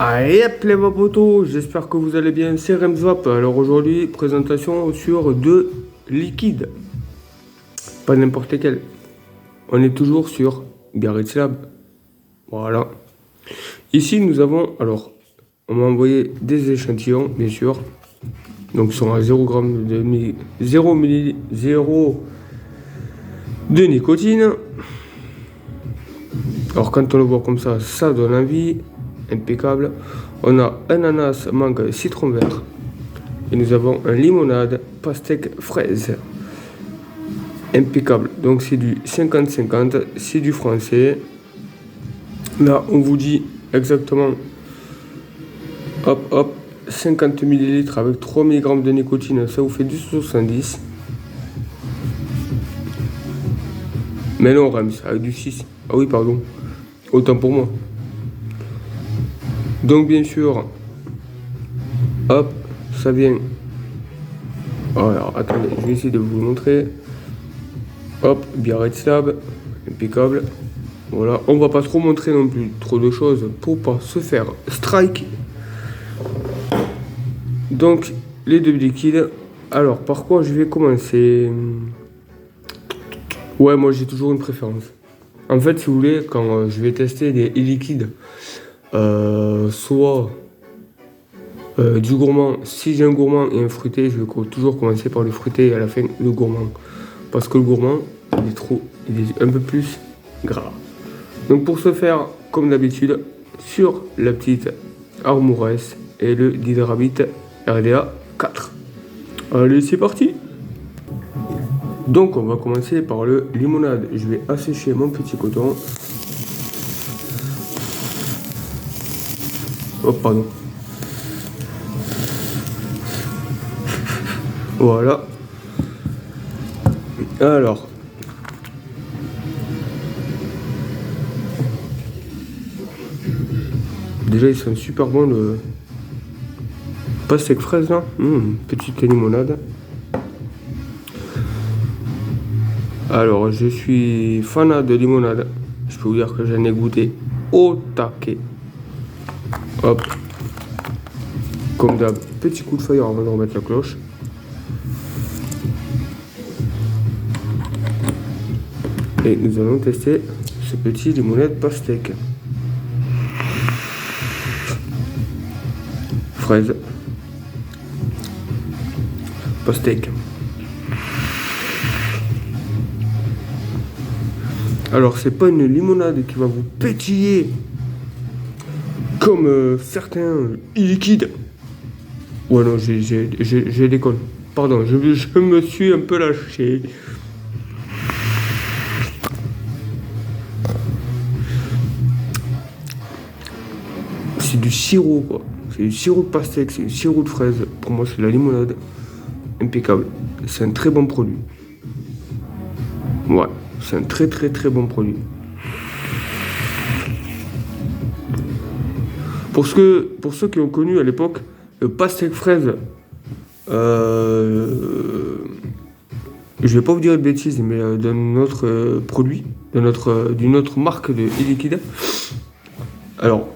Allez hop les potos, j'espère que vous allez bien, c'est Remzwap. Alors aujourd'hui, présentation sur deux liquides. Pas n'importe lesquels. On est toujours sur Biarritz Lab. Voilà. Ici nous avons, alors, on m'a envoyé des échantillons, bien sûr. Donc ils sont à 0 g de 0 de nicotine. Alors quand on le voit comme ça donne envie. Impeccable. On a ananas, mangue, citron vert. Et nous avons un limonade, pastèque, fraise. Impeccable. Donc c'est du 50-50, c'est du français. Là, on vous dit exactement, hop, 50 ml avec 3 mg de nicotine, ça vous fait du 70. Mais non, Rams, avec du 6. Ah oui, pardon. Autant pour moi. Donc bien sûr, hop, ça vient. Alors attendez, je vais essayer de vous le montrer. Hop, Biarritz Lab, impeccable. Voilà, on va pas trop montrer non plus trop de choses pour pas se faire strike. Donc les deux liquides. Alors par quoi je vais commencer? Ouais, moi j'ai toujours une préférence. En fait, si vous voulez, quand je vais tester des liquides, soit du gourmand, si j'ai un gourmand et un fruité, je vais toujours commencer par le fruité et à la fin le gourmand, parce que le gourmand il est un peu plus gras. Donc pour ce faire, comme d'habitude, sur la petite Armour S et le Dydrabit RDA 4. Allez, c'est parti. Donc on va commencer par le limonade. Je vais assécher mon petit coton. Oh pardon. Voilà. Alors. Déjà ils sont super bons le pastèque fraise là. Petite limonade. Alors je suis fanat de limonade. Je peux vous dire que j'en ai goûté au taquet. Hop. Comme d'hab, petit coup de feuille avant de remettre la cloche. Et nous allons tester ce petit limonade pastèque. Fraise. Pastèque. Alors c'est pas une limonade qui va vous pétiller comme certains liquides. Ouais non, j'ai déconne. Pardon, je me suis un peu lâché. C'est du sirop quoi. C'est du sirop de pastèque, c'est du sirop de fraise. Pour moi c'est de la limonade. Impeccable. C'est un très bon produit. Ouais, c'est un très bon produit. Pour ceux qui ont connu à l'époque le pastèque fraise, je vais pas vous dire de bêtises, mais d'un autre produit, d'une autre marque de liquide. Alors,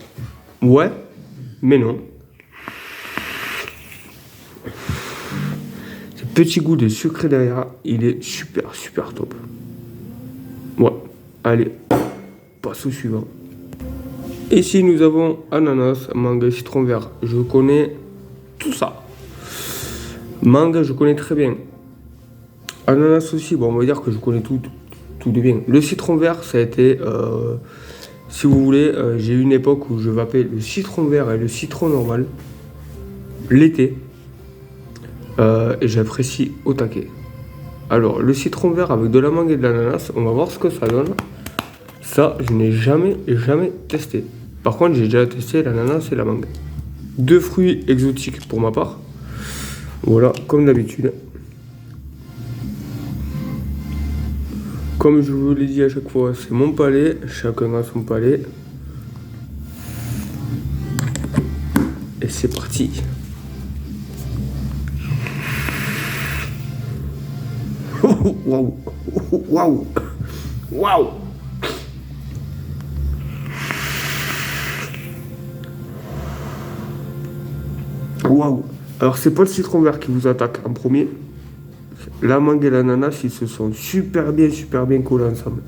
ouais, mais non. Ce petit goût de sucré derrière, il est super top. Ouais, allez, passe au suivant. Ici, nous avons ananas, mangue, citron vert. Je connais tout ça. Mangue, je connais très bien. Ananas aussi, bon, on va dire que je connais tout de bien. Le citron vert, ça a été, si vous voulez, j'ai eu une époque où je vapais le citron vert et le citron normal, l'été, et j'apprécie au taquet. Alors, le citron vert avec de la mangue et de l'ananas, on va voir ce que ça donne. Ça, je n'ai jamais testé. Par contre, j'ai déjà testé l'ananas et la mangue. Deux fruits exotiques pour ma part. Voilà, comme d'habitude. Comme je vous l'ai dit à chaque fois, c'est mon palais. Chacun a son palais. Et c'est parti. Waouh! Waouh! Waouh! Waouh. Alors, c'est pas le citron vert qui vous attaque en premier. La mangue et l'ananas, ils se sont super bien collés ensemble.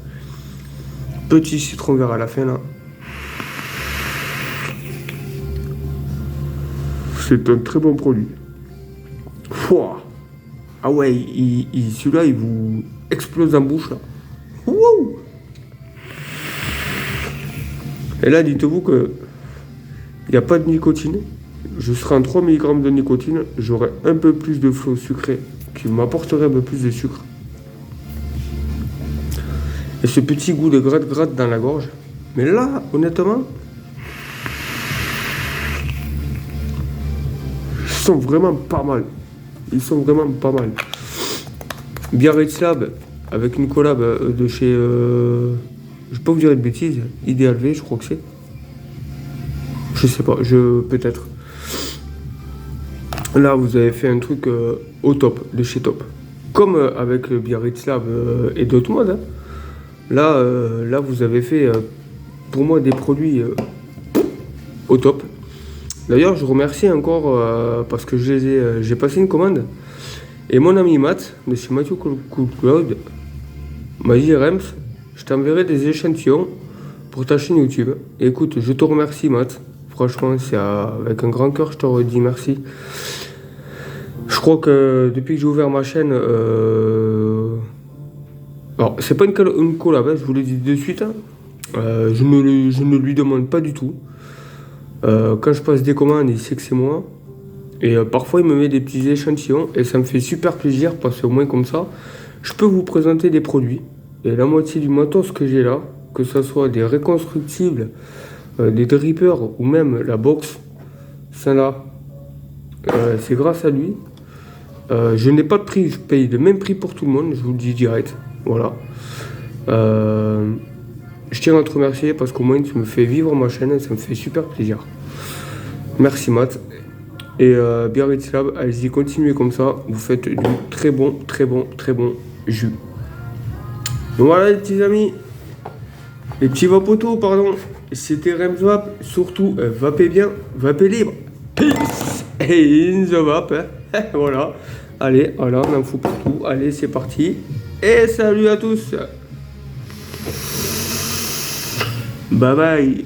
Petit citron vert à la fin, là. C'est un très bon produit. Fouah. Ah ouais, celui-là, il vous explose en bouche, là. Wouh. Et là, dites-vous que il n'y a pas de nicotine. Je serai en 3 mg de nicotine. J'aurai un peu plus de flot sucré qui m'apporterait un peu plus de sucre. Et ce petit goût de gratte-gratte dans la gorge. Mais là, honnêtement, ils sont vraiment pas mal. Ils sont vraiment pas mal. Biarritz Lab, avec une collab de chez... je vais pas vous dire de bêtises. Ideal V, je crois que c'est. Je sais pas, peut-être. Là, vous avez fait un truc au top, de chez top. Comme avec le Biarritz Lab et d'autres modes. Hein. Là, vous avez fait, pour moi, des produits au top. D'ailleurs, je remercie encore parce que j'ai passé une commande. Et mon ami Matt, de chez Mathieu Cool Cloud, m'a dit Rems, je t'enverrai des échantillons pour ta chaîne YouTube. Et écoute, je te remercie, Matt. Franchement, c'est avec un grand cœur, je te redis merci. Je crois que depuis que j'ai ouvert ma chaîne, alors c'est pas une collab, hein, je vous le dis de suite. Hein. Je ne lui demande pas du tout. Quand je passe des commandes, il sait que c'est moi. Et parfois, il me met des petits échantillons et ça me fait super plaisir parce qu'au moins comme ça, je peux vous présenter des produits. Et la moitié du matos que j'ai là, que ce soit des reconstructibles, des drippers ou même la box, ça là, c'est grâce à lui. Je n'ai pas de prix, je paye le même prix pour tout le monde, je vous le dis direct. Voilà. Je tiens à te remercier parce qu'au moins tu me fais vivre ma chaîne et ça me fait super plaisir. Merci Matt. Et Biarritz Lab, allez-y, continuez comme ça. Vous faites du très bon jus. Donc voilà les petits amis. Les petits vapotos, pardon. C'était Remsvap. Surtout, vapez bien, vapez libre. Peace et in the vape. Hein. Voilà. Allez, voilà, on en fout partout. Allez, c'est parti. Et salut à tous. Bye bye.